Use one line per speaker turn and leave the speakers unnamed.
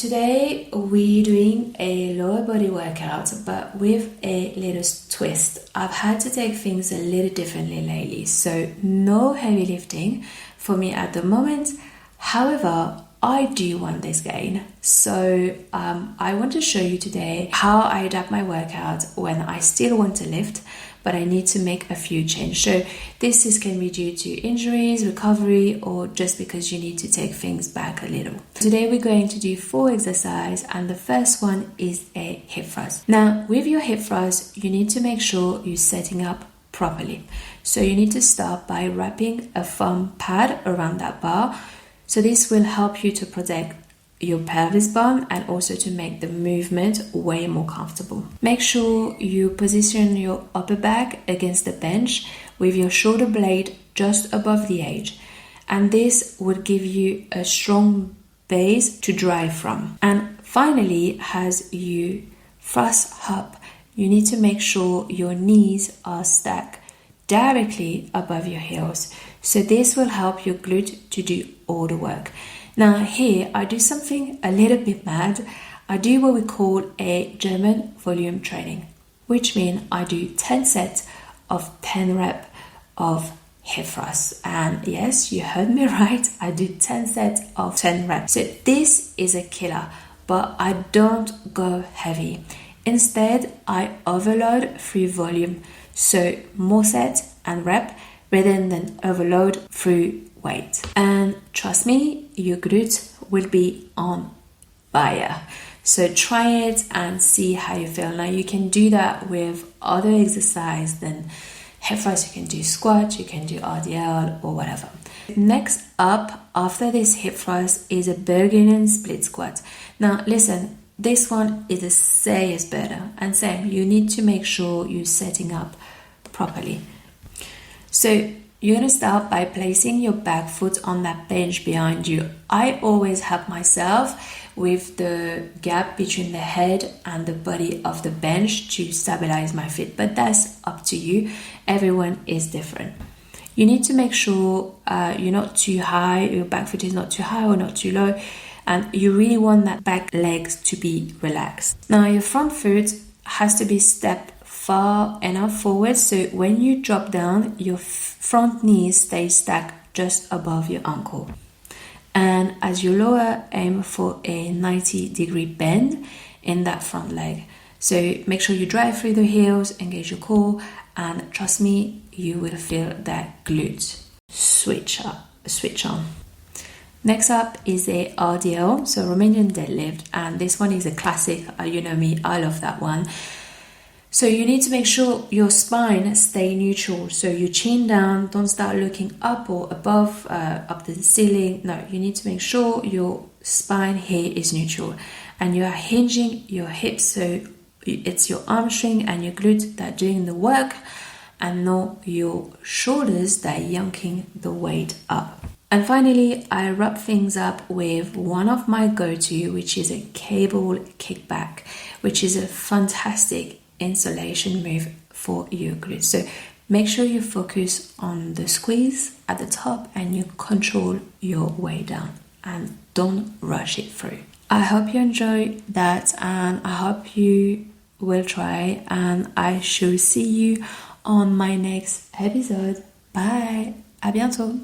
Today we're doing a lower body workout, but with a little twist. I've had to take things a little differently lately, so no heavy lifting for me at the moment. However, I do want this gain, so I want to show you today how I adapt my workout when I still want to lift, but I need to make a few changes. So this can be due to injuries, recovery, or just because you need to take things back a little. Today we're going to do 4 exercises, and the first one is a hip thrust. Now, with your hip thrust, you need to make sure you're setting up properly. So you need to start by wrapping a foam pad around that bar. So this will help you to protect your pelvis bone and also to make the movement way more comfortable. Make sure you position your upper back against the bench with your shoulder blade just above the edge, and this would give you a strong base to drive from. And finally, as you thrust up, you need to make sure your knees are stacked directly above your heels. So this will help your glute to do all the work. Now here I do something a little bit mad. I do what we call a German volume training, which means I do 10 sets of 10 reps of hip thrusts. And yes, you heard me right, I do 10 sets of 10 reps. So this is a killer, but I don't go heavy. Instead, I overload through volume, so more sets and rep rather than overload through weight. And trust me, your glutes will be on fire. So try it and see how you feel. Now you can do that with other exercise than hip thrust. You can do squat, you can do RDL or whatever. Next up, after this hip thrust, is a Bulgarian split squat. Now listen, this one is a serious better, and same, you need to make sure you're setting up properly. So you're going to start by placing your back foot on that bench behind you. I always help myself with the gap between the head and the body of the bench to stabilize my feet, but that's up to you. Everyone is different. You need to make sure you're not too high, your back foot is not too high or not too low, and you really want that back legs to be relaxed. Now your front foot has to be stepped far enough forward so when you drop down, your front knee stays stacked just above your ankle. And as you lower, aim for a 90-degree bend in that front leg. So make sure you drive through the heels, engage your core, and trust me, you will feel that glute switch on. Next up is a RDL, so Romanian deadlift, and this one is a classic. You know me, I love that one. So you need to make sure your spine stay neutral. So you chin down, don't start looking up or above, up to the ceiling. No, you need to make sure your spine here is neutral. And you are hinging your hips, so it's your hamstring and your glute that are doing the work, and not your shoulders that are yanking the weight up. And finally, I wrap things up with one of my go-to, which is a cable kickback, which is a fantastic insulation move for your glutes. So make sure you focus on the squeeze at the top and you control your way down and don't rush it through. I hope you enjoy that, and I hope you will try, and I shall see you on my next episode. Bye, à bientôt.